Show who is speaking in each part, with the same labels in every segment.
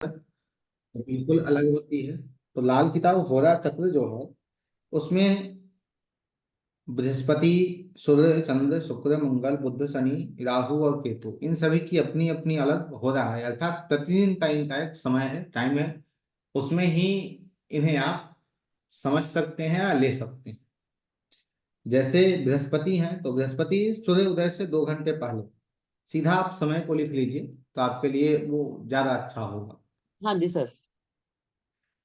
Speaker 1: बिल्कुल अलग होती है। तो लाल किताब होरा चक्र जो है उसमें बृहस्पति, सूर्य, चंद्र, शुक्र, मंगल, बुध, शनि, राहु और केतु, इन सभी की अपनी अपनी अलग हो रहा है, अर्थात प्रतिदिन का इनका एक समय है, टाइम है। उसमें ही इन्हें आप समझ सकते हैं या ले सकते हैं। जैसे बृहस्पति हैं तो बृहस्पति सूर्य उदय से 2 घंटे पहले, सीधा आप समय को लिख लीजिए तो आपके लिए वो ज्यादा अच्छा होगा।
Speaker 2: हाँ जी सर।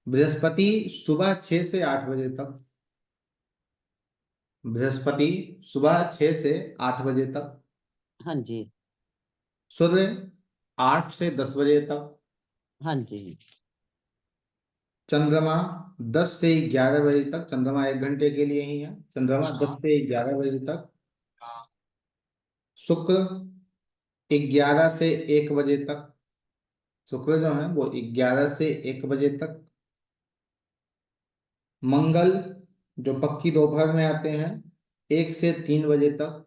Speaker 1: बृहस्पति सुबह 6 से 8 बजे तक, बृहस्पति सुबह 6 से 8 बजे तक।
Speaker 2: हाँ जी।
Speaker 1: सूर्य 8 से 10 बजे तक।
Speaker 2: हाँ जी।
Speaker 1: चंद्रमा 10 से 11 बजे तक, चंद्रमा 1 घंटे के लिए ही है, चंद्रमा 10 से 11 बजे तक। शुक्र 11 से 1 बजे तक, शुक्र जो है वो 11 से 1 बजे तक। मंगल जो पक्की दोपहर में आते हैं 1 से 3 बजे तक।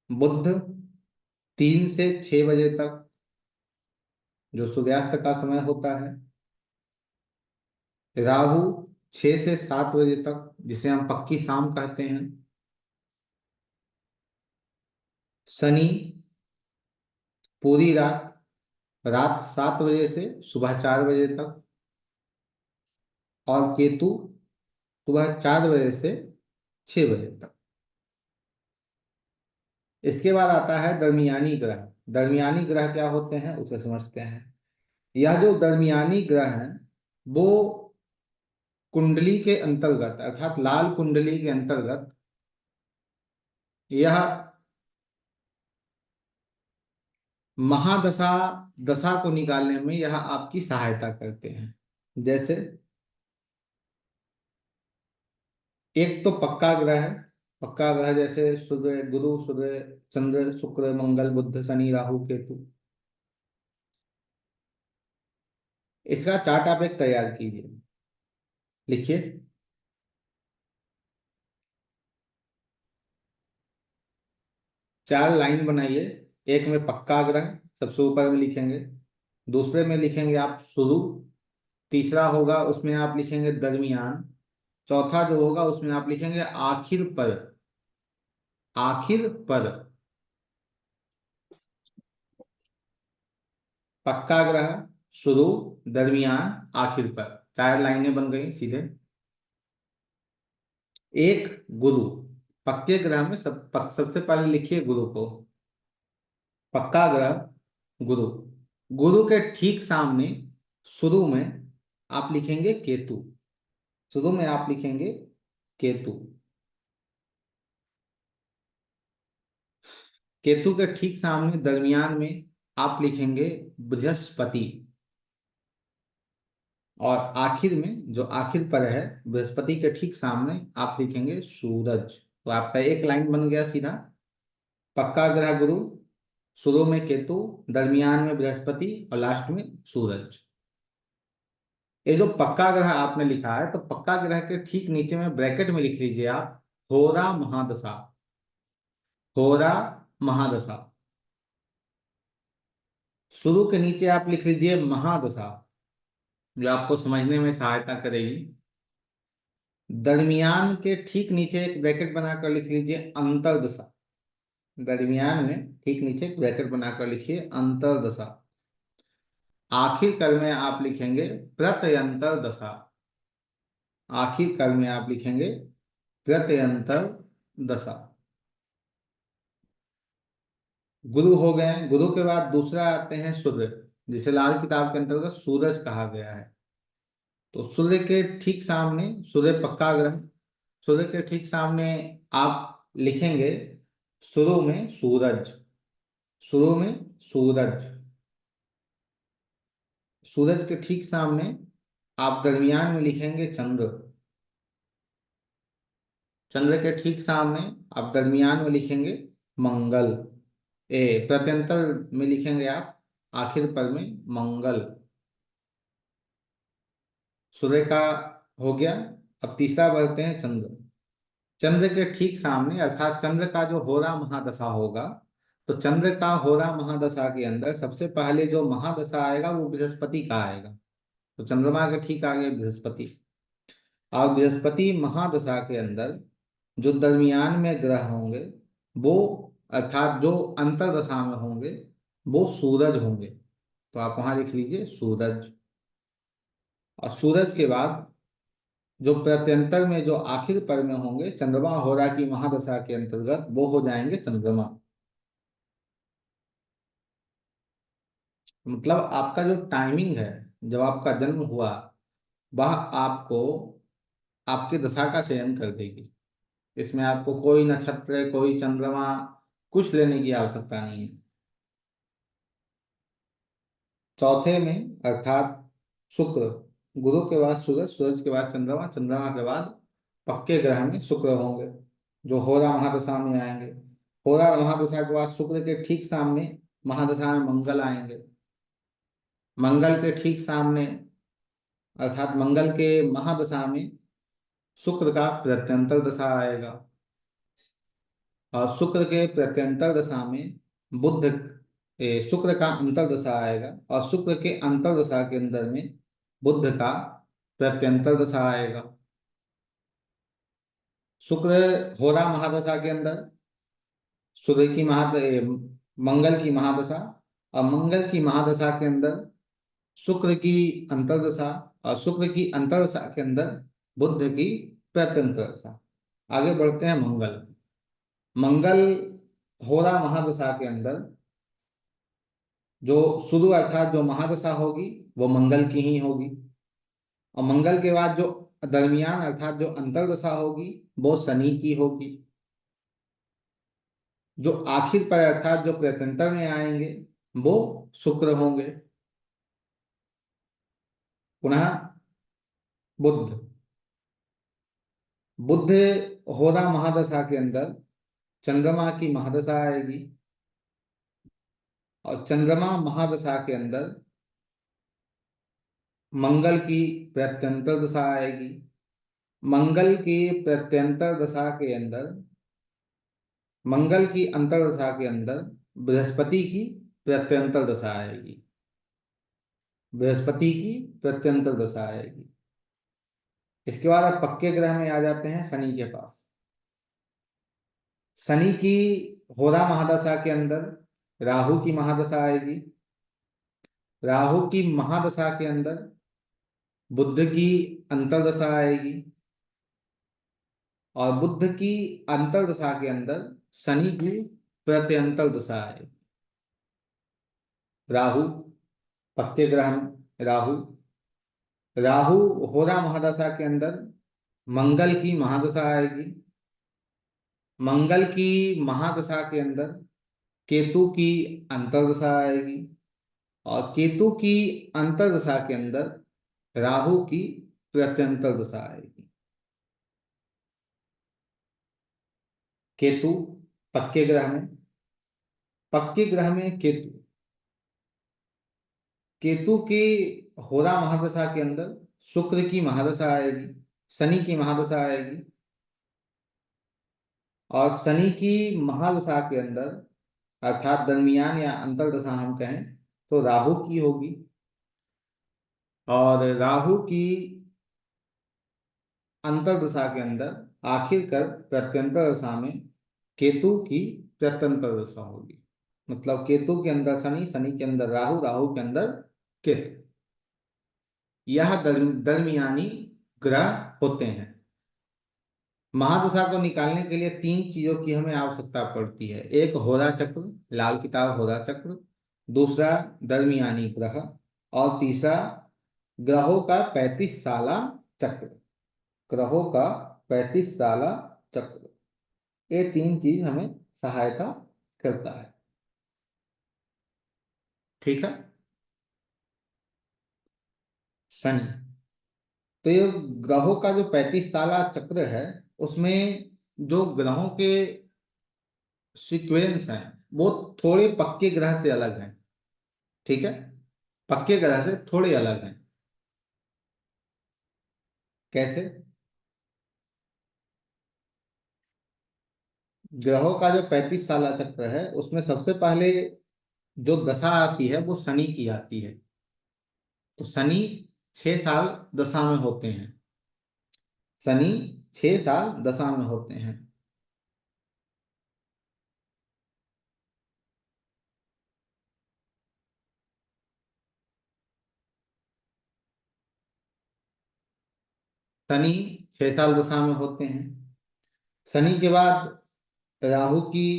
Speaker 1: बुध 3 से 6 बजे तक, जो सूर्यास्त का समय होता है। राहु 6 से 7 बजे तक, जिसे हम पक्की शाम कहते हैं। शनि पूरी रात, रात 7 बजे से सुबह 4 बजे तक। और केतु सुबह 4 बजे से 6 बजे तक। इसके बाद आता है दरमियानी ग्रह। दरमियानी ग्रह क्या होते हैं उसे समझते हैं। यह जो दरमियानी ग्रह हैं वो कुंडली के अंतर्गत, अर्थात लाल कुंडली के अंतर्गत, यह महादशा, दशा को निकालने में यह आपकी सहायता करते हैं। जैसे एक तो पक्का ग्रह है, पक्का ग्रह जैसे सूर्य, गुरु, सूर्य, चंद्र, शुक्र, मंगल, बुध, शनि, राहु, केतु। इसका चार्ट आप एक तैयार कीजिए, लिखिए। 4 लाइन बनाइए। एक में पक्का ग्रह सबसे ऊपर में लिखेंगे, दूसरे में लिखेंगे आप शुरू, तीसरा होगा उसमें आप लिखेंगे दरमियान, चौथा जो होगा उसमें आप लिखेंगे आखिर पर। आखिर पर पक्का ग्रह, शुरू, दरमियान, आखिर पर। 4 लाइनें बन गई सीधे। एक गुरु, पक्के ग्रह में सबसे पहले लिखिए गुरु को। पक्का ग्रह गुरु, गुरु के ठीक सामने शुरू में आप लिखेंगे केतु। शुरू में आप लिखेंगे केतु। केतु के ठीक सामने दरमियान में आप लिखेंगे बृहस्पति। और आखिर में जो आखिर पर है बृहस्पति के ठीक सामने आप लिखेंगे सूरज। तो आपका एक लाइन बन गया सीधा। पक्का ग्रह गुरु, शुरू में केतु, दरमियान में बृहस्पति और लास्ट में सूरज। ये जो पक्का ग्रह आपने लिखा है तो पक्का ग्रह के ठीक नीचे में ब्रैकेट में लिख लीजिए आप होरा महादशा। होरा महादशा। शुरू के नीचे आप लिख लीजिए महादशा, जो आपको समझने में सहायता करेगी। दरमियान के ठीक नीचे एक ब्रैकेट बनाकर लिख लीजिए अंतरदशा। दरमियान में ठीक नीचे एक ब्रैकेट बनाकर लिखिए अंतरदशा। आखिर काल में आप लिखेंगे प्रत्यंतर दशा। आखिर काल में आप लिखेंगे प्रत्यंतर दशा। गुरु हो गए। गुरु के बाद दूसरा आते हैं सूर्य, जिसे लाल किताब के अंतर्गत सूरज कहा गया है। तो सूर्य के ठीक सामने, सूर्य पक्का ग्रह, सूर्य के ठीक सामने आप लिखेंगे शुरू में सूरज। शुरू में सूरज। सूरज के ठीक सामने आप दरमियान में लिखेंगे चंद्र। चंद्र के ठीक सामने आप दरमियान में लिखेंगे मंगल। प्रत्यंतर में लिखेंगे आप आखिर पर में मंगल। सूर्य का हो गया। अब तीसरा बढ़ते हैं चंद्र। चंद्र के ठीक सामने, अर्थात चंद्र का जो होरा महादशा होगा तो चंद्र का होरा महादशा के अंदर सबसे पहले जो महादशा आएगा वो बृहस्पति का आएगा। तो चंद्रमा के ठीक आगे बृहस्पति। और बृहस्पति महादशा के अंदर जो दरमियान में ग्रह होंगे वो, अर्थात जो अंतर दशा में होंगे, वो सूरज होंगे। तो आप वहां लिख लीजिए सूरज। और सूरज के बाद जो प्रत्यंतर में जो आखिर पर में होंगे चंद्रमा होरा की महादशा के अंतर्गत, वो हो जाएंगे चंद्रमा। मतलब आपका जो टाइमिंग है, जब आपका जन्म हुआ, वह आपको आपकी दशा का चयन कर देगी। इसमें आपको कोई नक्षत्र, कोई चंद्रमा, कुछ लेने की आवश्यकता नहीं है। चौथे में अर्थात शुक्र, गुरु के बाद सूरज, सूरज के बाद चंद्रमा, चंद्रमा के बाद पक्के ग्रह में शुक्र होंगे, जो होरा महादशा में आएंगे। होरा महादशा के बाद शुक्र के ठीक सामने महादशा में मंगल आएंगे। मंगल के ठीक सामने, अर्थात मंगल के महादशा में शुक्र का प्रत्यंतर दशा आएगा। और शुक्र के प्रत्यंतर दशा में बुध, शुक्र का अंतर दशा आएगा। और शुक्र के अंतर दशा के अंदर में बुध का प्रत्यंतर दशा आएगा। शुक्र होरा महादशा के अंदर सूर्य की मंगल की महादशा, और मंगल की महादशा के अंदर शुक्र की अंतर्दशा, और शुक्र की अंतर्दशा के अंदर बुध की प्रत्यंतर दशा। आगे बढ़ते हैं मंगल। मंगल होरा महादशा के अंदर जो शुरू अर्थात जो महादशा होगी वो मंगल की ही होगी। और मंगल के बाद जो दरमियान अर्थात जो अंतर्दशा होगी वो शनि की होगी। जो आखिर पर अर्थात जो प्रत्यंतर में आएंगे वो शुक्र होंगे। पुनः बुध, बुध होरा महादशा के अंदर चंद्रमा की महादशा आएगी। और चंद्रमा महादशा के अंदर मंगल की प्रत्यंतर दशा आएगी। मंगल की प्रत्यंतर दशा के अंदर, मंगल की अंतर्दशा के अंदर बृहस्पति की प्रत्यंतर दशा आएगी। बृहस्पति की प्रत्यंतर दशा आएगी। इसके बाद अब पक्के ग्रह में आ जाते हैं शनि के पास। शनि की होरा महादशा के अंदर राहु की महादशा आएगी। राहु की महादशा के अंदर बुध की अंतर्दशा आएगी। और बुध की अंतर्दशा के अंदर शनि की प्रत्यंतर दशा आएगी। राहु, पक्के ग्रह में राहु, राहु होरा महादशा के अंदर मंगल की महादशा आएगी। मंगल की महादशा के अंदर केतु की अंतर्दशा आएगी। और केतु की अंतर्दशा के अंदर राहु की प्रत्यंतर दशा आएगी। केतु पक्के ग्रह में, पक्के ग्रह में केतु, केतु की होरा महादशा के अंदर शुक्र की महादशा आएगी, शनि की महादशा आएगी। और शनि की महादशा के अंदर अर्थात दरमियान या अंतर्दशा हम कहें तो राहु की होगी। और राहु की अंतर्दशा के अंदर आखिरकार प्रत्यंतर दशा में केतु की प्रत्यंतर दशा होगी। मतलब केतु के अंदर शनि, शनि के अंदर राहु, राहु के अंदर केतु। यह दरमियानी ग्रह होते हैं। महादशा को निकालने के लिए तीन चीजों की हमें आवश्यकता पड़ती है। एक होरा चक्र, लाल किताब होरा चक्र, दूसरा दरमियानी ग्रह, और तीसरा ग्रहों का 35 साला चक्र। ग्रहों का 35 साला चक्र, ये तीन चीज हमें सहायता करता है। ठीक है। शनि, तो ये ग्रहों का जो 35 साला चक्र है उसमें जो ग्रहों के सीक्वेंस हैं वो थोड़े पक्के ग्रह से अलग हैं। ठीक है, पक्के ग्रह से थोड़े अलग हैं। कैसे? ग्रहों का जो 35 साला चक्र है उसमें सबसे पहले जो दशा आती है वो शनि की आती है। तो शनि 6 साल दशा में होते हैं। शनि 6 साल दशा में होते हैं। शनि 6 साल दशा में होते हैं। शनि के बाद राहु की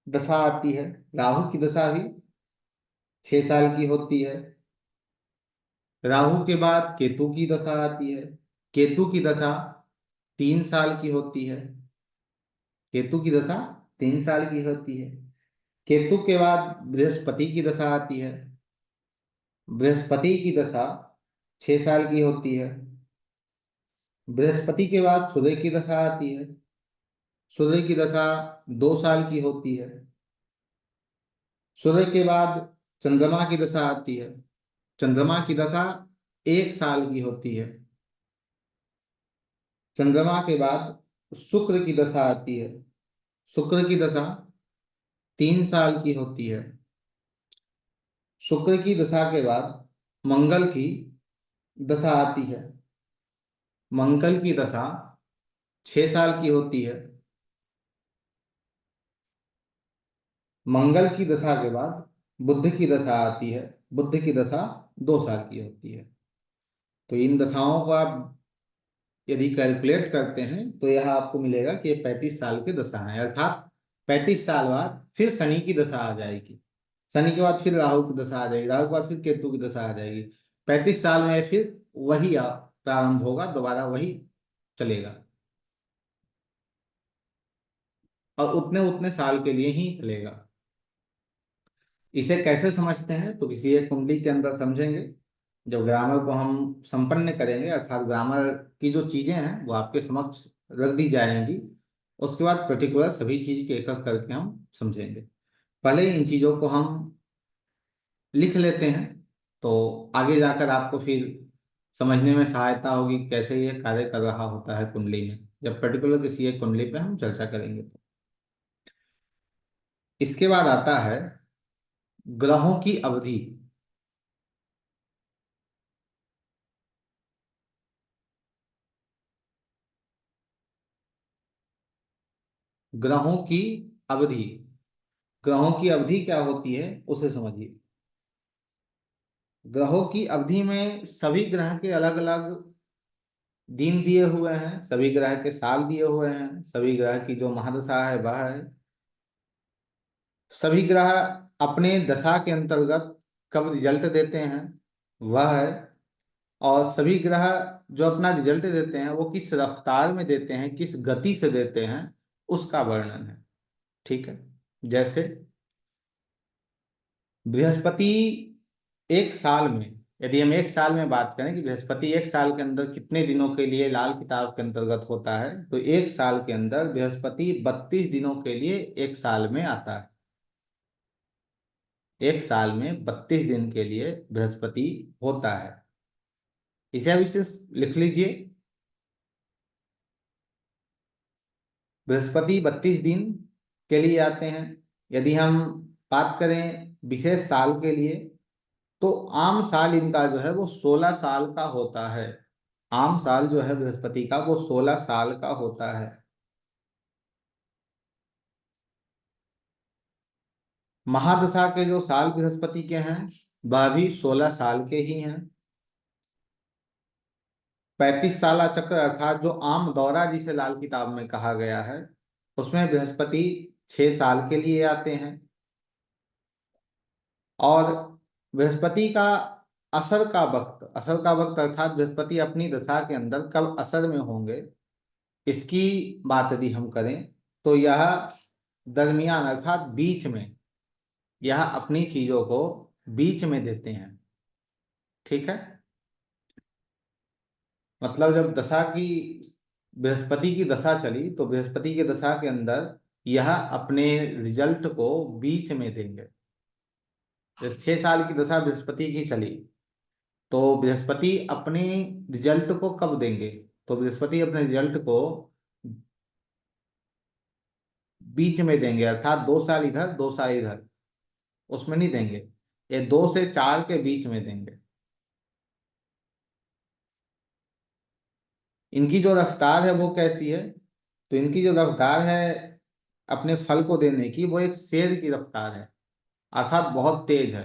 Speaker 1: दशा आती है। राहु की दशा भी 6 साल की होती है। राहु के बाद केतु की दशा आती है। केतु की दशा 3 साल की होती है। केतु की दशा 3 साल की होती है। केतु के बाद बृहस्पति की दशा आती है। बृहस्पति की दशा 6 साल की होती है। बृहस्पति के बाद सूर्य की दशा आती है। सूर्य की दशा 2 साल की होती है। सूर्य के बाद चंद्रमा की दशा आती है। चंद्रमा की दशा 1 साल की होती है। चंद्रमा के बाद शुक्र की दशा आती है। शुक्र की दशा 3 साल की होती है। शुक्र की दशा के बाद मंगल की दशा आती है। मंगल की दशा 6 साल की होती है। मंगल की दशा के बाद बुध की दशा आती है। बुध की दशा 2 साल की होती है। तो इन दशाओं को आप यदि कैलकुलेट करते हैं तो यह आपको मिलेगा कि ये 35 साल की दशा है, अर्थात 35 साल बाद फिर शनि की दशा आ जाएगी। शनि के बाद फिर राहु की दशा आ जाएगी। राहु के बाद फिर केतु की दशा आ जाएगी। 35 साल में फिर वही प्रारंभ होगा, दोबारा वही चलेगा और उतने उतने साल के लिए ही चलेगा। इसे कैसे समझते हैं तो किसी एक कुंडली के अंदर समझेंगे। जब ग्रामर को हम संपन्न करेंगे, अर्थात ग्रामर की जो चीजें हैं वो आपके समक्ष रख दी जाएंगी, उसके बाद पर्टिकुलर सभी चीज के एक एक करके हम समझेंगे। पहले इन चीजों को हम लिख लेते हैं तो आगे जाकर आपको फिर समझने में सहायता होगी कैसे ये कार्य कर रहा होता है कुंडली में, जब पर्टिकुलर किसी एक कुंडली पे हम चर्चा करेंगे तो। इसके बाद आता है ग्रहों की अवधि। ग्रहों की अवधि। ग्रहों की अवधि क्या होती है उसे समझिए। ग्रहों की अवधि में सभी ग्रह के अलग अलग दिन दिए हुए हैं, सभी ग्रह के साल दिए हुए हैं, सभी ग्रह की जो महादशा है वह है। सभी ग्रह अपने दशा के अंतर्गत कब रिजल्ट देते हैं वह है। और सभी ग्रह जो अपना रिजल्ट देते हैं वो किस रफ्तार में देते हैं, किस गति से देते हैं, उसका वर्णन है। ठीक है। जैसे बृहस्पति एक साल में, यदि हम एक साल में बात करें कि बृहस्पति एक साल के अंदर कितने दिनों के लिए लाल किताब के अंतर्गत होता है, तो एक साल के अंदर बृहस्पति 32 दिनों के लिए एक साल में आता है। एक साल में 32 दिन के लिए बृहस्पति होता है। इसे अब इसे लिख लीजिए। बृहस्पति 32 दिन के लिए आते हैं। यदि हम बात करें विशेष साल के लिए तो आम साल इनका जो है वो 16 साल का होता है। आम साल जो है बृहस्पति का वो 16 साल का होता है। महादशा के जो साल बृहस्पति के हैं वह भी 16 साल के ही हैं। 35 साला चक्र अर्थात जो आम दौरा जिसे लाल किताब में कहा गया है उसमें बृहस्पति 6 साल के लिए आते हैं। और बृहस्पति का असर का वक्त अर्थात बृहस्पति अपनी दशा के अंदर कब असर में होंगे, इसकी बात यदि हम करें तो यह दरमियान अर्थात बीच में, यह अपनी चीजों को बीच में देते हैं। ठीक है। मतलब जब दशा की बृहस्पति की दशा चली तो बृहस्पति की दशा के अंदर यह अपने रिजल्ट को बीच में देंगे। जब 6 साल की दशा बृहस्पति की चली तो बृहस्पति अपने रिजल्ट को कब देंगे, तो बृहस्पति अपने रिजल्ट को बीच में देंगे, अर्थात 2 साल इधर 2 साल इधर, उसमें नहीं देंगे। ये 2 से 4 के बीच में देंगे। इनकी जो रफ्तार है वो कैसी है? तो इनकी जो रफ्तार है अपने फल को देने की, वो एक शेर की रफ्तार है, अर्थात बहुत तेज है।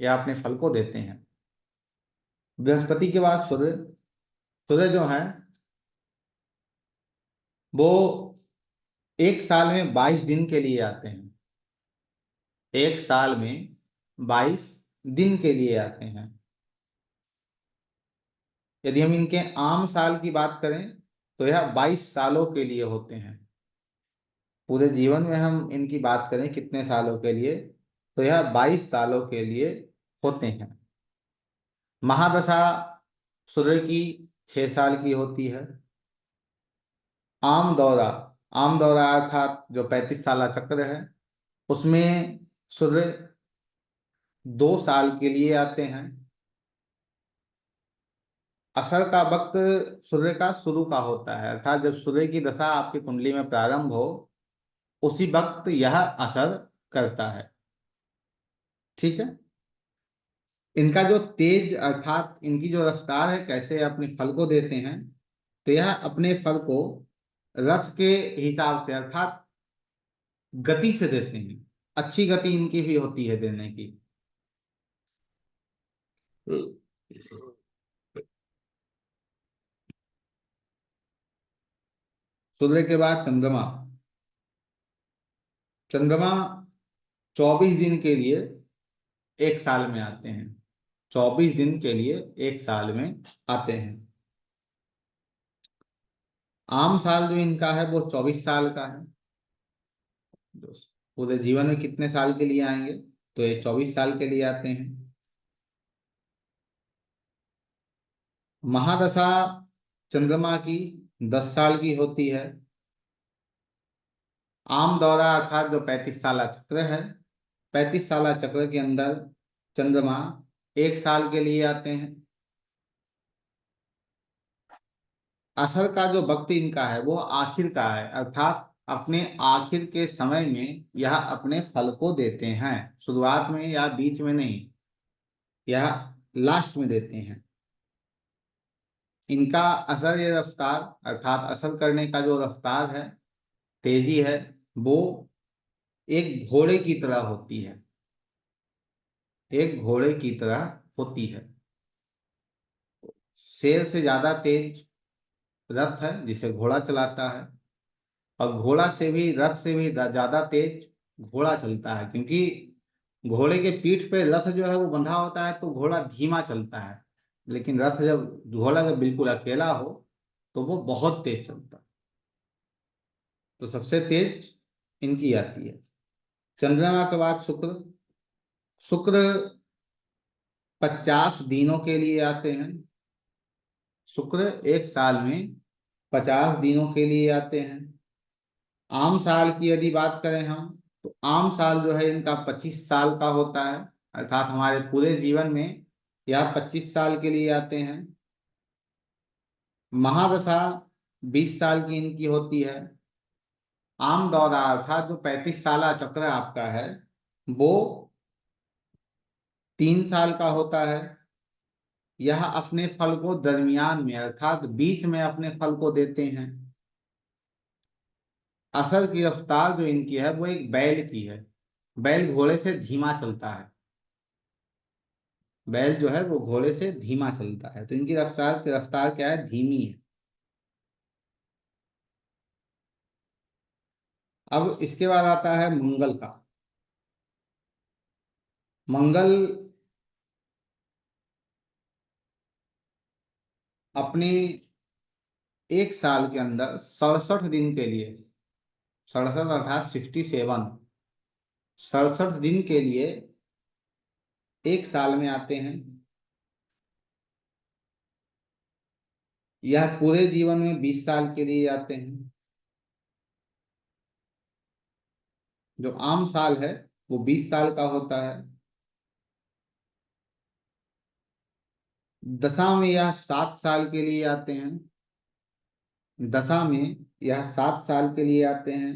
Speaker 1: यह अपने फल को देते हैं। बृहस्पति के बाद सूर्य। सूर्य जो है वो 1 साल में 22 दिन के लिए आते हैं। 1 साल में 22 दिन के लिए आते हैं। यदि हम इनके आम साल की बात करें तो यह 22 सालों के लिए होते हैं। पूरे जीवन में हम इनकी बात करें कितने सालों के लिए, तो यह 22 सालों के लिए होते हैं। महादशा सूर्य की 6 साल की होती है। आम दौरा, आम दौरा अर्थात जो 35 साला चक्र है, उसमें सूर्य 2 साल के लिए आते हैं। असर का वक्त सूर्य का शुरू का होता है, अर्थात जब सूर्य की दशा आपकी कुंडली में प्रारंभ हो उसी वक्त यह असर करता है। ठीक है। इनका जो तेज अर्थात इनकी जो रफ्तार है, कैसे अपने फल को देते हैं, तो यह अपने फल को रथ के हिसाब से अर्थात गति से देते हैं। अच्छी गति इनकी भी होती है देने की। सूर्य के बाद चंद्रमा। चंद्रमा 24 दिन के लिए 1 साल में आते हैं। 24 दिन के लिए 1 साल में आते हैं। आम साल जो इनका है वो 24 साल का है। पूरे जीवन में कितने साल के लिए आएंगे, तो ये 24 साल के लिए आते हैं। महादशा चंद्रमा की 10 साल की होती है। आम दौरा अर्थात जो 35 साला चक्र है, 35 साला चक्र के अंदर चंद्रमा 1 साल के लिए आते हैं। असर का जो वक्त इनका है वो आखिर का है, अर्थात अपने आखिर के समय में यह अपने फल को देते हैं, शुरुआत में या बीच में नहीं, यह लास्ट में देते हैं। इनका असर, ये रफ्तार अर्थात असर करने का जो रफ्तार है, तेजी है, वो एक घोड़े की तरह होती है। एक घोड़े की तरह होती है। शेर से ज्यादा तेज रथ है जिसे घोड़ा चलाता है, और घोड़ा से भी, रथ से भी ज्यादा तेज घोड़ा चलता है, क्योंकि घोड़े के पीठ पे रथ जो है वो बंधा होता है तो घोड़ा धीमा चलता है। लेकिन रथ जब, घोड़ा जब बिल्कुल अकेला हो तो वो बहुत तेज चलता है। तो सबसे तेज इनकी आती है। चंद्रमा के बाद शुक्र। शुक्र 50 दिनों के लिए आते हैं। शुक्र 1 साल में 50 दिनों के लिए आते हैं। आम साल की यदि बात करें हम, तो आम साल जो है इनका 25 साल का होता है, अर्थात हमारे पूरे जीवन में यह 25 साल के लिए आते हैं। महादशा 20 साल की इनकी होती है। आम दौरा अर्थात जो 35 साला चक्र आपका है वो 3 साल का होता है। यह अपने फल को दरमियान में अर्थात बीच में अपने फल को देते हैं। असर की रफ्तार जो इनकी है वो एक बैल की है। बैल घोड़े से धीमा चलता है। बैल जो है वो घोड़े से धीमा चलता है, तो इनकी रफ्तार क्या है, धीमी है। अब इसके बाद आता है मंगल का। मंगल अपने 1 साल के अंदर 67 दिन के लिए, 67 अर्थात 67, 67 दिन के लिए 1 साल में आते हैं। यह पूरे जीवन में 20 साल के लिए आते हैं। जो आम साल है वो 20 साल का होता है। दशा में यह 7 साल के लिए आते हैं। दशा में यह 7 साल के लिए आते हैं।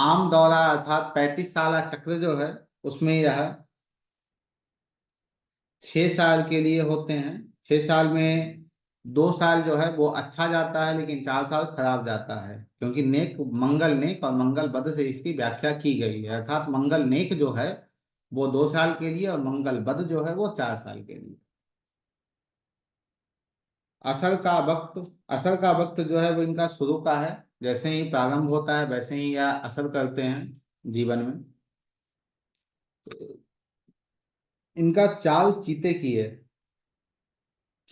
Speaker 1: आम दौरा अर्थात 35 साल चक्र जो है उसमें यह 6 साल के लिए होते हैं। 6 साल में 2 साल जो है वो अच्छा जाता है, लेकिन 4 साल खराब जाता है, क्योंकि नेक मंगल नेक और मंगल बद से इसकी व्याख्या की गई है। अर्थात मंगल नेक जो है वो 2 साल के लिए और मंगल बद जो है वो 4 साल के लिए। असल का वक्त असल का वक्त जो है वो इनका शुरू का है। जैसे ही प्रारंभ होता है वैसे ही यह असर करते हैं जीवन में। इनका चाल चीते की है।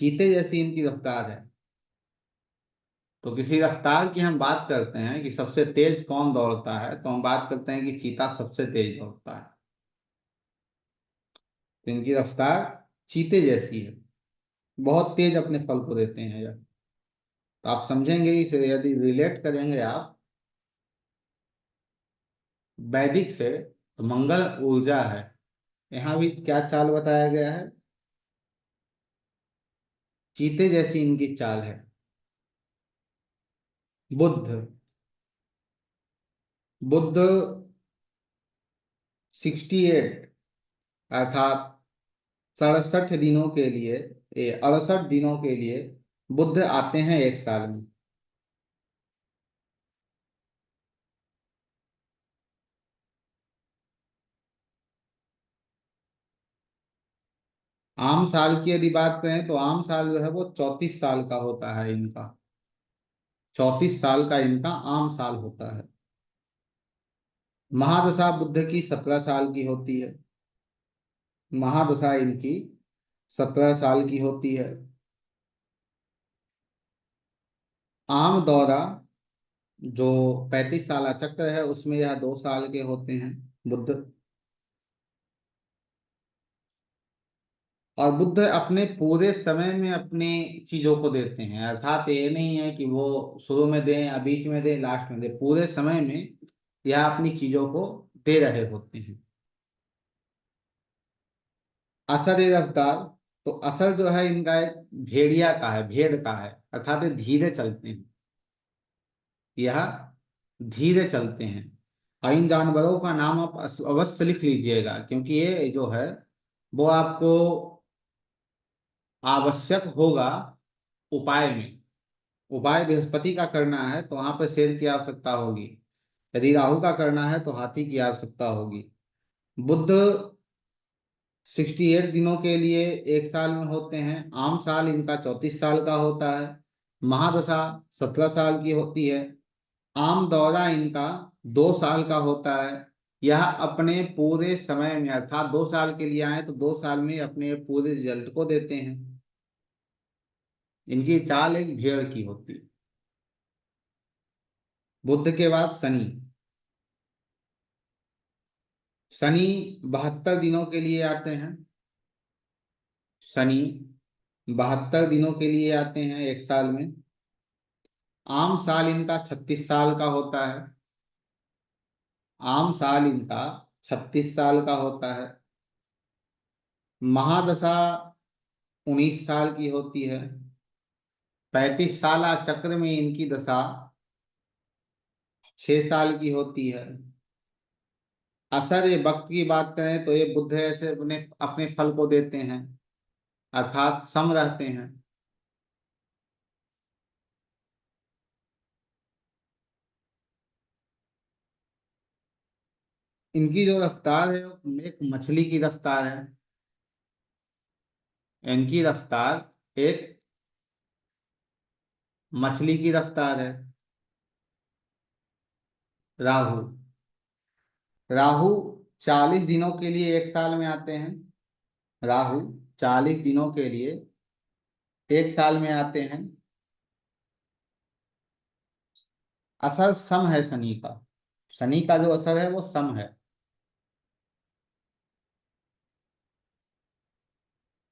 Speaker 1: चीते जैसी इनकी रफ्तार है। तो किसी रफ्तार की हम बात करते हैं कि सबसे तेज कौन दौड़ता है, तो हम बात करते हैं कि चीता सबसे तेज दौड़ता है। तो इनकी रफ्तार चीते जैसी है। बहुत तेज अपने फल को देते हैं यह। तो आप समझेंगे इसे यदि रिलेट करेंगे आप वैदिक से, तो मंगल ऊर्जा है। यहाँ भी क्या चाल बताया गया है? चीते जैसी इनकी चाल है। बुध बुध 68 अर्थात 67 दिनों के लिए, 68 दिनों के लिए बुध आते हैं एक साल में। आम साल की यदि बात करें तो आम साल जो है वो 34 साल का होता है इनका। 34 साल का इनका आम साल होता है। महादशा बुद्ध की 17 साल की होती है। महादशा इनकी 17 साल की होती है। आम दौरा जो 35 साल चक्र है उसमें यह 2 साल के होते हैं बुद्ध। और बुद्ध अपने पूरे समय में अपने चीजों को देते हैं। अर्थात ये नहीं है कि वो शुरू में दें या बीच में दें लास्ट में दें, पूरे समय में यह अपनी चीजों को दे रहे होते हैं। असर ए रफ्तार, तो असर जो है इनका एक भेड़िया का है, भेड़ का है। अर्थात ये धीरे चलते हैं। यह धीरे चलते हैं। और इन जानवरों का नाम आप अवश्य लिख लीजिएगा, क्योंकि ये जो है वो आपको आवश्यक होगा उपाय में। उपाय बृहस्पति का करना है तो वहां पर शेर की आवश्यकता होगी। यदि राहु का करना है तो हाथी की आवश्यकता होगी। बुद्ध 68 दिनों के लिए एक साल में होते हैं। आम साल इनका 34 साल का होता है। महादशा 17 साल की होती है। आम दौरा इनका 2 साल का होता है। यह अपने पूरे समय में अर्थात 2 साल के लिए आए तो 2 साल में अपने पूरे रिजल्ट को देते हैं। इनकी चाल एक भेड़ की होती है। बुद्ध के बाद शनि। शनि 72 दिनों के लिए आते हैं। शनि 72 दिनों के लिए आते हैं एक साल में। आम साल इनका 36 साल का होता है। आम साल इनका 36 साल का होता है। महादशा 19 साल की होती है। 35 साल चक्र में इनकी दशा 6 साल की होती है। असर ये वक्त की बात करें तो ये बुद्ध ऐसे अपने अपने फल को देते हैं, अर्थात सम रहते हैं। इनकी जो रफ्तार है वो एक मछली की रफ्तार है। इनकी रफ्तार एक मछली की रफ्तार है। राहु राहु 40 दिनों के लिए एक साल में आते हैं। राहु 40 दिनों के लिए एक साल में आते हैं। असर सम है शनि का। शनि का जो असर है वो सम है।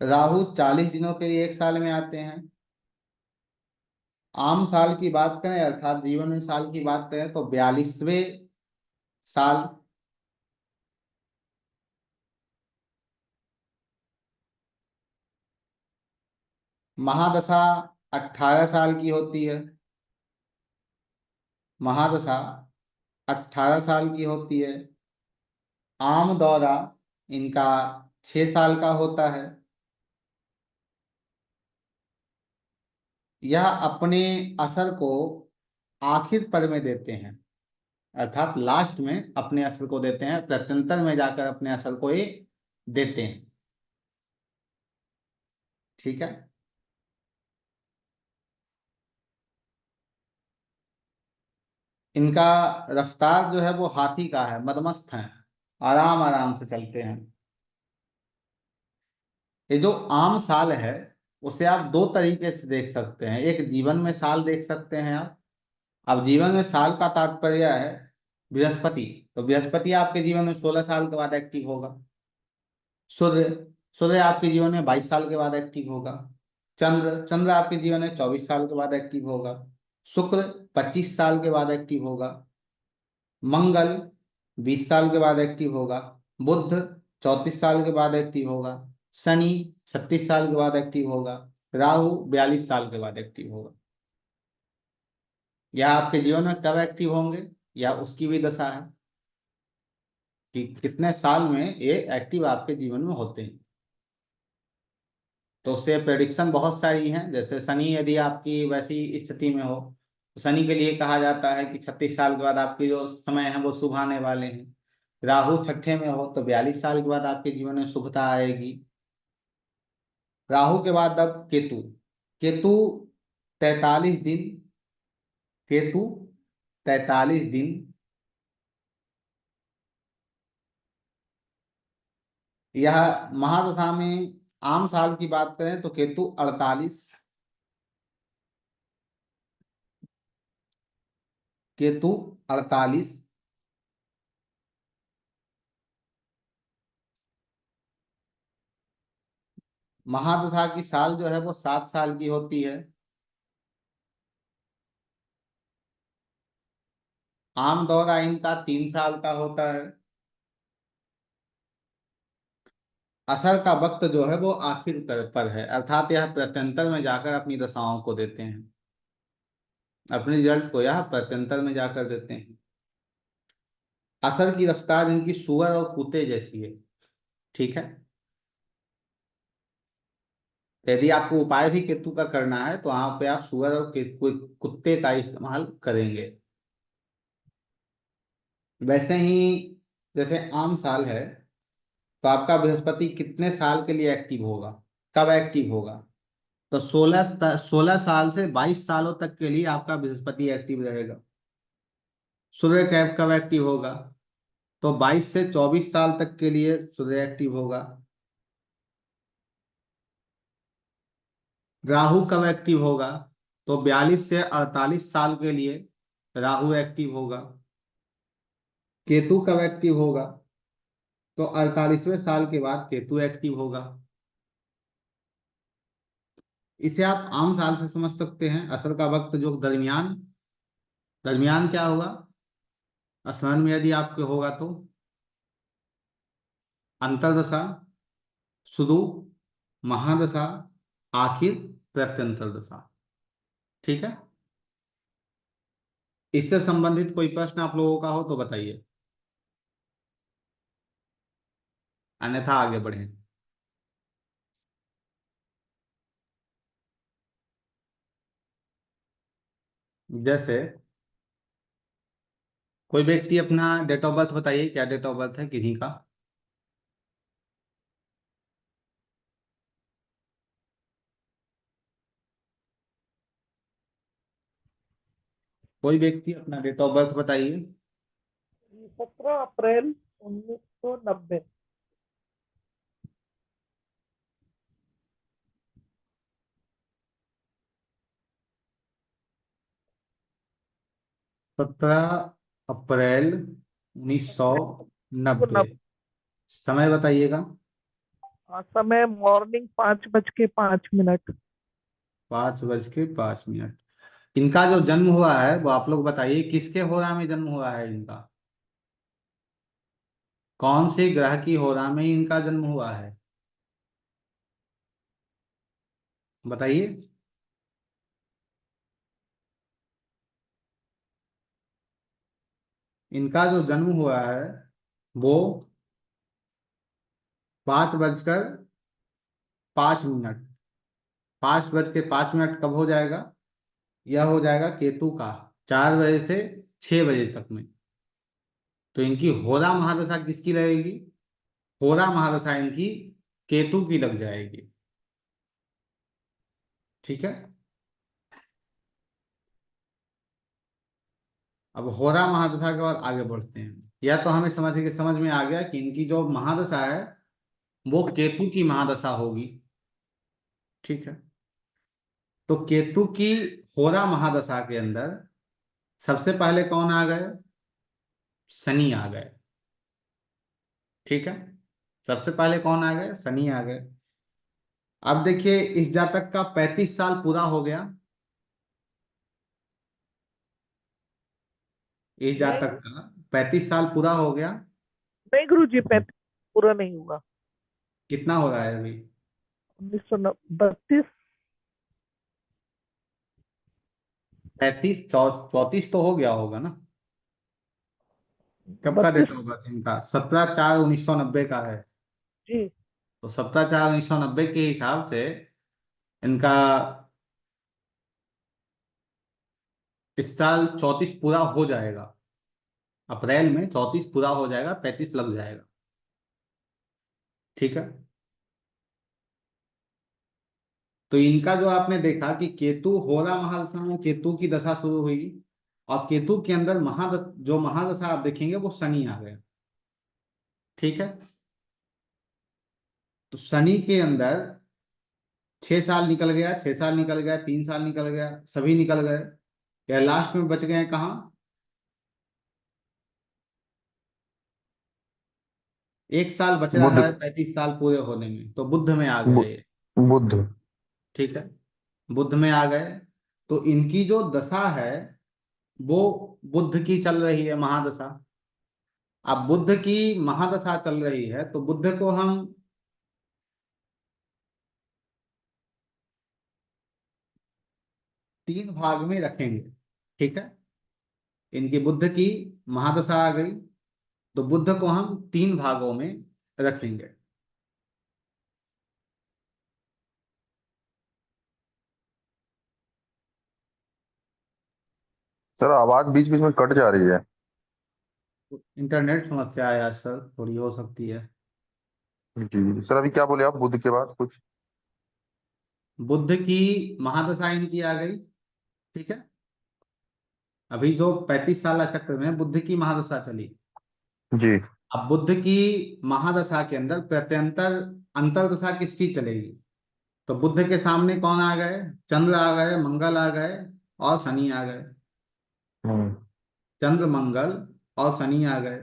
Speaker 1: राहु 40 दिनों के लिए एक साल में आते हैं। आम साल की बात करें अर्थात जीवन में साल की बात करें तो 42वें साल। महादशा 18 साल की होती है। महादशा 18 साल की होती है। आम दौरा इनका 6 साल का होता है। यह अपने असर को आखिर पर में देते हैं, अर्थात लास्ट में अपने असर को देते हैं, प्रत्यंतर में जाकर अपने असर को ये देते हैं। ठीक है। इनका रफ्तार जो है वो हाथी का है, मदमस्त है, आराम आराम से चलते हैं। ये जो आम साल है उसे आप दो तरीके से देख सकते हैं। एक जीवन में साल देख सकते हैं आप। अब जीवन में साल का तात्पर्य है बृहस्पति। तो बृहस्पति आपके जीवन में 16 साल के बाद एक्टिव होगा। सूर्य, सूर्य आपके जीवन में 22 साल के बाद एक्टिव होगा। चंद्र, चंद्र आपके जीवन में 24 साल के बाद एक्टिव होगा। शुक्र 25 साल के बाद एक्टिव होगा। मंगल 20 साल के बाद एक्टिव होगा। बुध 34 साल के बाद एक्टिव होगा। शनि 36 साल के बाद एक्टिव होगा। राहु 42 साल के बाद एक्टिव होगा। यह आपके जीवन में कब एक्टिव होंगे, या उसकी भी दशा है कि कितने साल में ये एक्टिव आपके जीवन में होते हैं। तो उससे प्रेडिक्शन बहुत सारी हैं। जैसे शनि यदि आपकी वैसी स्थिति में हो तो शनि के लिए कहा जाता है कि 36 साल के बाद आपके जो समय है वो शुभ आने वाले हैं। राहु छठे में हो तो 42 साल के बाद आपके जीवन में शुभता आएगी। राहु के बाद अब केतु। केतु 43 दिन, केतु 43 दिन। यह महादशा में आम साल की बात करें तो केतु 48, केतु 48। महादशा की साल जो है वो 7 साल की होती है। आम दौरा इनका 3 साल का होता है। असर का वक्त जो है वो आखिर पर है, अर्थात यह प्रत्यंतर में जाकर अपनी दशाओं को देते हैं। अपने रिजल्ट को यह प्रत्यंतर में जाकर देते हैं। असर की रफ्तार इनकी सुअर और कुत्ते जैसी है। ठीक है। यदि आपको उपाय भी केतु का करना है तो वहां पे आप सुअर और कुत्ते का इस्तेमाल करेंगे। वैसे ही जैसे आम साल है तो आपका बृहस्पति कितने साल के लिए एक्टिव होगा, कब एक्टिव होगा? तो 16 साल से 22 सालों तक के लिए आपका बृहस्पति एक्टिव रहेगा। सूर्य कैप कब एक्टिव होगा? तो 22 से 24 साल तक के लिए सूर्य एक्टिव होगा। राहु कब एक्टिव होगा? तो 42 से 48 साल के लिए राहु एक्टिव होगा। केतु कब एक्टिव होगा? तो 48वें साल के बाद केतु एक्टिव होगा। इसे आप आम साल से समझ सकते हैं। असर का वक्त जो दरमियान, दरमियान क्या होगा असमान में यदि आपके होगा तो? अंतरदशा, शुरू, महादशा, आखिर, प्रत्यंतर दशा। ठीक है। इससे संबंधित कोई प्रश्न आप लोगों का हो तो बताइए, अन्यथा आगे बढ़ें। जैसे कोई व्यक्ति अपना डेट ऑफ बर्थ बताइए, क्या डेट ऑफ बर्थ है किसी का? कोई व्यक्ति अपना डेट ऑफ बर्थ बताइए।
Speaker 3: 17 अप्रैल 1990।
Speaker 1: 17 अप्रैल 1990।
Speaker 3: 1990।
Speaker 1: समय बताइएगा।
Speaker 3: समय मॉर्निंग 5:05।
Speaker 1: 5:05। इनका जो जन्म हुआ है वो आप लोग बताइए, किसके होरा में जन्म हुआ है इनका? कौन से ग्रह की होरा में इनका जन्म हुआ है, बताइए। इनका जो जन्म हुआ है वो 5:05 5:05 कब हो जाएगा? यह हो जाएगा केतु का 4 बजे से 6 बजे तक में। तो इनकी होरा महादशा किसकी रहेगी? होरा महादशा इनकी केतु की लग जाएगी। ठीक है। अब होरा महादशा के बाद आगे बढ़ते हैं। यह तो हमें समझ में आ गया कि इनकी जो महादशा है वो केतु की महादशा होगी। ठीक है। तो केतु की होरा महादशा के अंदर सबसे पहले कौन आ गए? शनि आ गए। ठीक है। सबसे पहले कौन आ गए? शनि आ गए। अब देखिए इस जातक का 35 साल पूरा हो गया। इस
Speaker 3: नहीं
Speaker 1: जातक का 35 साल पूरा हो गया।
Speaker 3: नहीं गुरु जी, 35 पूरा नहीं हुआ।
Speaker 1: कितना हो रहा है अभी?
Speaker 3: 1932।
Speaker 1: 34 तो हो गया होगा ना? कब का डेट
Speaker 3: 32
Speaker 1: होगा इनका? 17/4/1990 का है।
Speaker 3: जी।
Speaker 1: तो 17/4/1990 के हिसाब से इनका इस साल 34 पूरा हो जाएगा। अप्रैल में 34 पूरा हो जाएगा, 35 लग जाएगा। ठीक है। तो इनका जो आपने देखा कि केतु होरा महादशा में केतु की दशा शुरू हुई और केतु के अंदर जो महादशा आप देखेंगे वो शनि आ गया। ठीक है। तो शनि के अंदर 6 साल निकल गया, 6 साल निकल गया, 3 साल निकल गया, सभी निकल गए। या लास्ट में बच गए कहाँ? 1 साल बच रहा
Speaker 4: बुध
Speaker 1: है 35 साल पूरे होने में, तो बुध में आ
Speaker 4: बु,
Speaker 1: गए ये।
Speaker 4: बुध।
Speaker 1: ठीक है। बुध में आ गए। तो इनकी जो दशा है वो बुध की चल रही है महादशा। अब बुध की महादशा चल रही है तो बुध को हम तीन भाग में रखेंगे। ठीक है। इनकी बुध की महादशा आ गई तो बुध को हम तीन भागों में रखेंगे।
Speaker 4: सर आवाज बीच बीच में कट जा रही है।
Speaker 1: इंटरनेट समस्या है आज सर, थोड़ी हो सकती है।
Speaker 4: जी सर, अभी क्या बोले आप बुध के बाद कुछ?
Speaker 1: बुध की महादशा इनकी आ गई। ठीक है। अभी जो 35 साल चक्र में बुध की महादशा चली।
Speaker 4: जी।
Speaker 1: अब बुध की महादशा के अंदर प्रत्यंतर अंतरदशा किसकी चलेगी? तो बुध के सामने कौन आ गए? चंद्र आ गए, मंगल आ गए और शनि आ गए।
Speaker 4: हम्म।
Speaker 1: चंद्र, मंगल और शनि आ गए।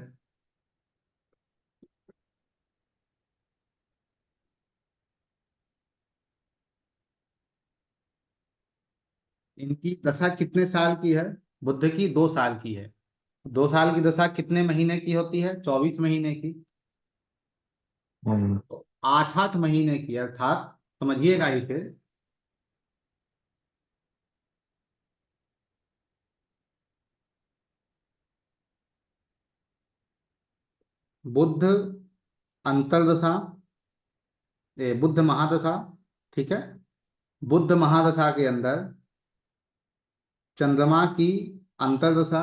Speaker 1: इनकी दशा कितने साल की है? बुध की 2 साल की है। 2 साल की दशा कितने महीने की होती है? 24 महीने की।
Speaker 4: हम्म।
Speaker 1: तो 8-8 महीने की, अर्थात समझिएगा इसे, बुध अंतरदशा, बुध महादशा। ठीक है। बुध महादशा के अंदर चंद्रमा की अंतरदशा,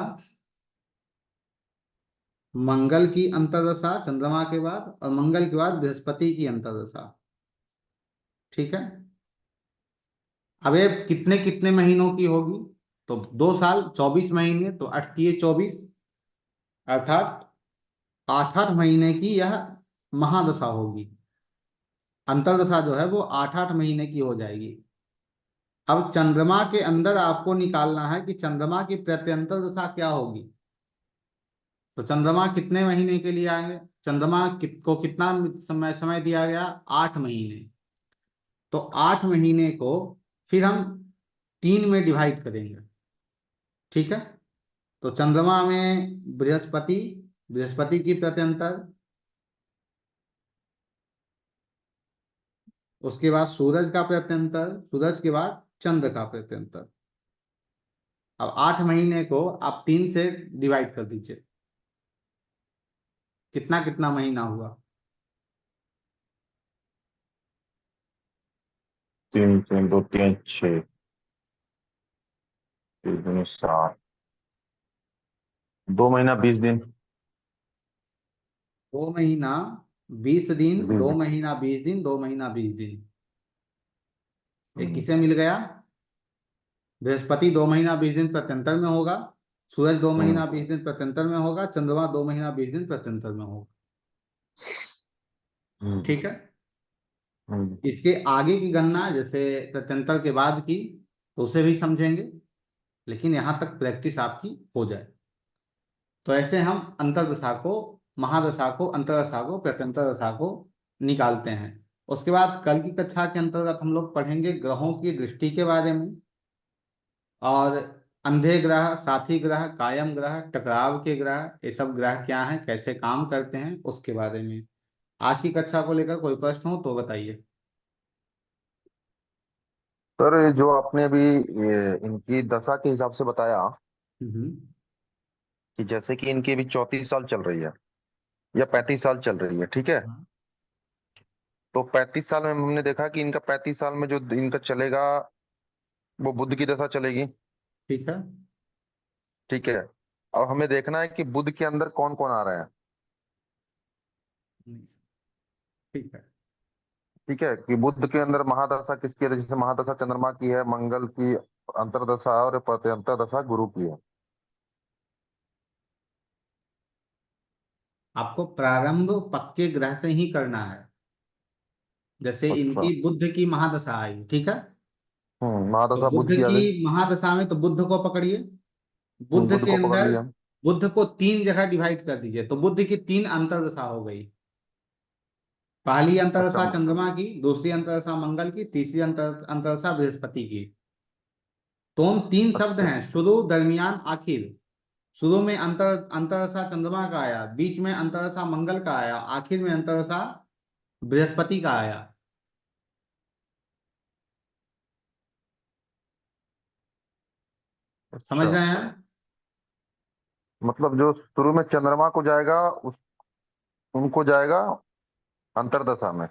Speaker 1: मंगल की अंतरदशा चंद्रमा के बाद, और मंगल के बाद बृहस्पति की अंतरदशा। ठीक है। अब ये कितने कितने महीनों की होगी? तो 2 साल 24 महीने, तो 8 × 24, अर्थात 8-8 महीने की यह महादशा होगी। अंतरदशा जो है वो 8-8 महीने की हो जाएगी। अब चंद्रमा के अंदर आपको निकालना है कि चंद्रमा की प्रत्यंतर दशा क्या होगी। तो चंद्रमा कितने महीने के लिए आएंगे? चंद्रमा को कितना समय दिया गया? 8 महीने। तो 8 महीने को फिर हम 3 में डिवाइड करेंगे। ठीक है। तो चंद्रमा में बृहस्पति, बृहस्पति की प्रत्यंतर, उसके बाद सूरज का प्रत्यंतर, सूरज के बाद चंद्र का प्रत्यंतर। अब 8 महीने को आप 3 से डिवाइड कर दीजिए। कितना कितना महीना हुआ?
Speaker 4: 3 3 2 3 6 3 दूनी 7, 2 महीना 20 दिन।
Speaker 1: 2 महीना 20 दिन,
Speaker 4: 20
Speaker 1: 2
Speaker 4: दिन।
Speaker 1: महीना 20 दिन, 2 महीना 20 दिन। ये
Speaker 4: हम्म,
Speaker 1: किसे मिल गया? बृहस्पति 2 महीना 20 दिन प्रत्यंतर में होगा, सूरज 2
Speaker 4: हम्म,
Speaker 1: महीना 20 दिन प्रत्यंतर में होगा, चंद्रमा 2 महीना 20 दिन प्रत्यंतर में होगा।
Speaker 4: हम्म,
Speaker 1: ठीक है।
Speaker 4: हम्म।
Speaker 1: इसके आगे की गणना जैसे प्रत्यंतर के बाद की, तो उसे भी समझेंगे, लेकिन यहां तक प्रैक्टिस आपकी हो जाए। तो ऐसे हम अंतर्दशा को, महादशा को, अंतर्दशा को, प्रत्यंतर दशा को निकालते हैं। उसके बाद कल की कक्षा के अंतर्गत हम लोग पढ़ेंगे ग्रहों की दृष्टि के बारे में, और अंधे ग्रह, साथी ग्रह, कायम ग्रह, टकराव के ग्रह, ये सब ग्रह क्या हैं, कैसे काम करते हैं, उसके बारे में। आज की कक्षा को लेकर कोई प्रश्न हो तो बताइए।
Speaker 4: सर ये जो आपने अभी इनकी दशा के हिसाब से बताया
Speaker 1: हम्म।
Speaker 4: कि जैसे कि इनकी अभी 34 साल चल रही है या 35 साल चल रही है, ठीक है।
Speaker 1: हाँ,
Speaker 4: तो 35 साल में हमने देखा कि इनका 35 साल में जो इनका चलेगा वो बुध की दशा चलेगी,
Speaker 1: ठीक है।
Speaker 4: ठीक है। अब हमें देखना है कि बुध के अंदर कौन कौन आ रहे हैं,
Speaker 1: ठीक है।
Speaker 4: ठीक है। कि बुध के अंदर महादशा किसकी है, जैसे महादशा चंद्रमा की है, मंगल की अंतर्दशा है और प्रत्यंतर दशा गुरु की है।
Speaker 1: आपको प्रारंभ पक्के ग्रह से ही करना है। जैसे
Speaker 4: अच्छा।
Speaker 1: इनकी बुध की महादशा आई, ठीक है। तो
Speaker 4: महादशा
Speaker 1: बुध
Speaker 4: बुध की आ
Speaker 1: की
Speaker 4: गई।
Speaker 1: महादशा में तो बुध को पकड़िए। बुध
Speaker 4: बुध
Speaker 1: के
Speaker 4: को पकड़
Speaker 1: अंदर
Speaker 4: लिया।
Speaker 1: बुध को 3 जगह डिवाइड कर दीजिए, तो बुध की 3 अंतर्दशा हो गई। पहली
Speaker 4: अच्छा।
Speaker 1: अंतरदशा चंद्रमा की, दूसरी अंतरदशा मंगल की, तीसरी अंतरदशा बृहस्पति की। तो उन 3 शब्द
Speaker 4: अच्छा।
Speaker 1: हैं, शुरू, दरमियान, आखिर। शुरू में अंतरदशा चंद्रमा का आया, बीच में अंतरदशा मंगल का आया, आखिर में अंतरदशा बृहस्पति का आया। समझ
Speaker 4: अच्छा
Speaker 1: रहे हैं?
Speaker 4: मतलब जो शुरू में चंद्रमा को जाएगा उस उनको जाएगा अंतर्दशा में।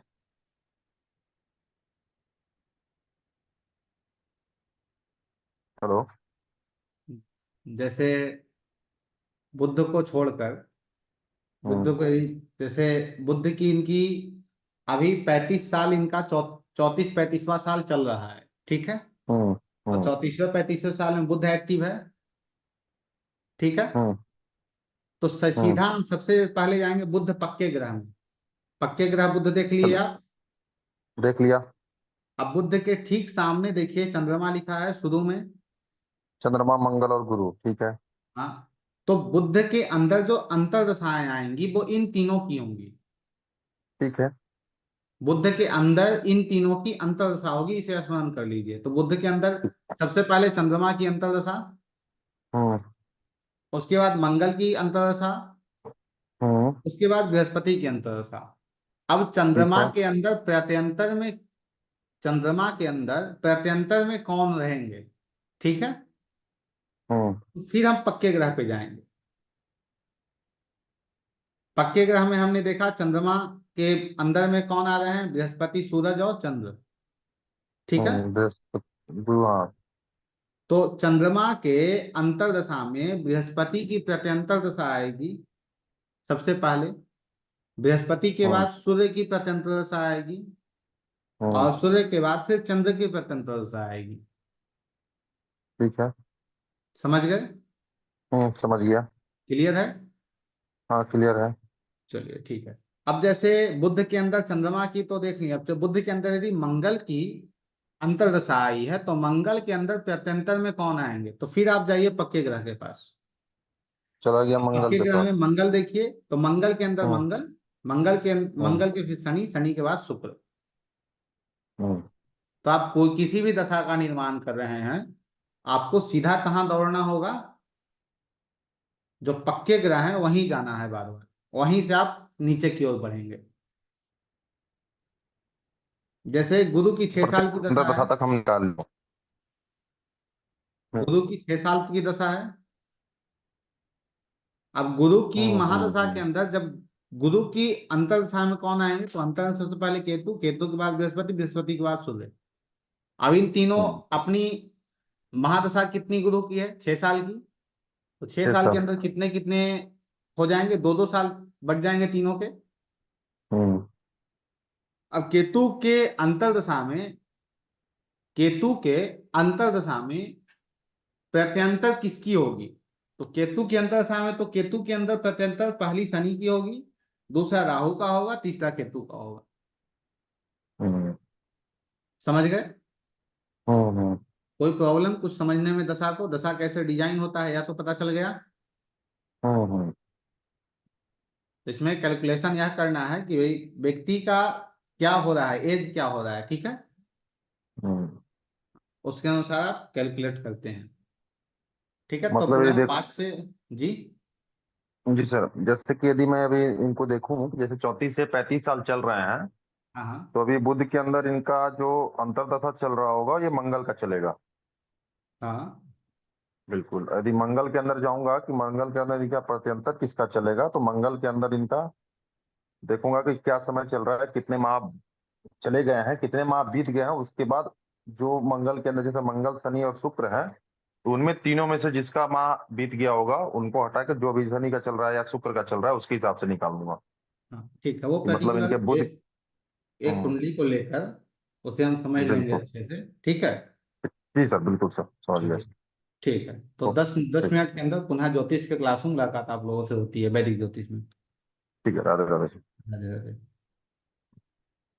Speaker 4: हेलो।
Speaker 1: जैसे बुद्ध को छोड़कर, बुद्ध
Speaker 4: हम्म,
Speaker 1: को, जैसे बुद्ध की इनकी अभी 35 साल, इनका 34 35वां साल चल रहा है, ठीक है।
Speaker 4: हम्म,
Speaker 1: तो
Speaker 4: हम्म,
Speaker 1: 34वें 35वें साल में बुद्ध एक्टिव है, ठीक है।
Speaker 4: हम्म,
Speaker 1: तो
Speaker 4: हम्म।
Speaker 1: सीधा हम सबसे पहले जाएंगे बुद्ध पक्के ग्रह में। पक्के ग्रह बुद्ध देख लिए
Speaker 4: चलो
Speaker 1: आप।
Speaker 4: देख लिया।
Speaker 1: अब बुद्ध के ठीक सामने देखिए चंद्रमा लिखा है शुरू में।
Speaker 4: चंद्रमा मंगल और गुरु, ठीक है।
Speaker 1: हाँ। तो बुद्ध के अंदर जो अंतर्दशाएं आएंगी वो इन तीनों की होंगी।
Speaker 4: ठीक है।
Speaker 1: बुद्ध के अंदर इन तीनों की अंतर्दशा होगी, इसे स्मरण कर लीजिए। तो बुद्ध के अंदर सबसे पहले चंद्रमा की अंतर्दशा,
Speaker 4: हम्म,
Speaker 1: उसके बाद मंगल की अंतर्दशा,
Speaker 4: हम्म।
Speaker 1: उसके बाद बृहस्पति की अंतर्दशा। अब
Speaker 4: ठीक
Speaker 1: चंद्रमा
Speaker 4: है।
Speaker 1: के अंदर प्रत्यंतर में, चंद्रमा के अंदर प्रत्यंतर में कौन रहेंगे, ठीक है।
Speaker 4: हम्म,
Speaker 1: तो फिर हम पक्के ग्रह पे जाएंगे। पक्के ग्रह में हमने देखा चंद्रमा के अंदर में कौन आ रहे हैं, बृहस्पति, सूरज और चंद्र, ठीक है।
Speaker 4: बृहस्पति गुरु, हाँ।
Speaker 1: तो चंद्रमा के अंतर्दशा में बृहस्पति की प्रत्यंतर दशा आएगी सबसे पहले। बृहस्पति के
Speaker 4: हम्म,
Speaker 1: बाद सूर्य की प्रत्यंतर दशा आएगी,
Speaker 4: हम्म।
Speaker 1: और सूर्य के बाद फिर चंद्र की प्रत्यंतर दशा आएगी।
Speaker 4: ठीक है।
Speaker 1: समझ गए?
Speaker 4: समझ गया।
Speaker 1: क्लियर है?
Speaker 4: हाँ क्लियर है।
Speaker 1: चलिए ठीक है। अब जैसे बुध के अंदर चंद्रमा की तो देख लिया, अब जब बुध के अंदर यदि मंगल की अंतर्दशा आई है, तो मंगल के अंदर प्रत्यंतर में कौन आएंगे, तो फिर आप जाइए पक्के ग्रह के पास।
Speaker 4: चला गया मंगल
Speaker 1: पक्के
Speaker 4: के
Speaker 1: ग्रह
Speaker 4: पास।
Speaker 1: में मंगल देखिए, तो मंगल के अंदर
Speaker 4: हम्म,
Speaker 1: मंगल,
Speaker 4: हम्म,
Speaker 1: मंगल के फिर शनि, शनि के बाद शुक्र।
Speaker 4: हम्म।
Speaker 1: तो आप कोई किसी भी दशा का निर्माण कर रहे हैं, आपको सीधा कहाँ दौड़ना होगा, जो पक्के ग्रह हैं वहीं जाना है बार बार, वहीं से आप नीचे की ओर बढ़ेंगे। जैसे गुरु की 6 साल की
Speaker 4: अंदर
Speaker 1: दशा
Speaker 4: दशा
Speaker 1: है,
Speaker 4: तक हम निकाल लो।
Speaker 1: गुरु की 6 साल की दशा है। अब गुरु की
Speaker 4: हम्म,
Speaker 1: महादशा के अंदर जब गुरु की अंतर दशा में कौन आएंगे? तो अंतर दशा सबसे पहले केतु, केतु के बाद बृहस्पति, बृहस्पति के बाद सूर्य। अब इन तीनों अपनी महादशा कितनी गुरु की है? 6 साल की। तो 6 साल के
Speaker 4: 6 साल।
Speaker 1: अंदर कितने कितने हो जाएंगे? 2-2 साल बढ़ जाएंगे तीनों के।
Speaker 4: हम्म
Speaker 1: अब केतु के अंतर्दशा में, केतु के अंतर्दशा में प्रत्यंतर किसकी होगी? तो केतु की अंतर्दशा में, तो केतु के अंदर प्रत्यंतर पहली शनि की होगी, दूसरा राहु का होगा, तीसरा केतु का होगा।
Speaker 4: हम्म
Speaker 1: समझ गए?
Speaker 4: हम्म।
Speaker 1: कोई प्रॉब्लम कुछ समझने में? दशा को, दशा कैसे डिजाइन होता है या तो पता चल गया।
Speaker 4: हम्म।
Speaker 1: इसमें कैलकुलेशन यह करना है कि भाई व्यक्ति का क्या हो रहा है, एज क्या हो रहा है, ठीक है,
Speaker 4: हम्म।
Speaker 1: उसके अनुसार आप कैलकुलेट करते हैं। ठीक है, तो
Speaker 4: मतलब ये
Speaker 1: पुनः
Speaker 4: देख,
Speaker 1: 5 से। जी।
Speaker 4: जी सर, जैसे कि यदि मैं अभी इनको देखूं, जैसे 34 से 35 साल चल रहे हैं,
Speaker 1: हाँ हाँ
Speaker 4: तो अभी बुध के अंदर इनका जो अंतर्दशा चल रहा होगा ये मंगल का चलेगा।
Speaker 1: हाँ।
Speaker 4: बिल्कुल, यदि मंगल के अंदर जाऊंगा कि मंगल के अंदर इनका प्रत्यंतर किसका चलेगा, तो मंगल के अंदर इनका देखूंगा कि क्या समय चल रहा है, कितने माह चले गए हैं, कितने माह बीत गए हैं। उसके बाद जो मंगल के अंदर, जैसे मंगल, शनि और शुक्र है, तो उनमें तीनों में से जिसका माह बीत गया होगा उनको हटा के जो भी शनि का चल रहा है या शुक्र का चल रहा है उसके हिसाब से निकाल दूंगा।
Speaker 1: हाँ ठीक है, वो
Speaker 4: कि मतलब इनके
Speaker 1: पर्टिकुलर
Speaker 4: बुध।
Speaker 1: एक एक
Speaker 4: हम्म।
Speaker 1: कुंडली को लेकर उसे हम समझ लेंगे
Speaker 4: बिल्कुल।
Speaker 1: अच्छे से। ठीक है।
Speaker 4: जी सर, बिल्कुल सर, समझ गया।
Speaker 1: चलिए, ठीक है, तो
Speaker 4: ओके।
Speaker 1: 10 10 मिनट के अंदर पुनः ज्योतिष के क्लास में मुलाकात आप लोगों से होती है, वैदिक ज्योतिष में।
Speaker 4: ठीक है, राधे राधे।
Speaker 1: राधे राधे।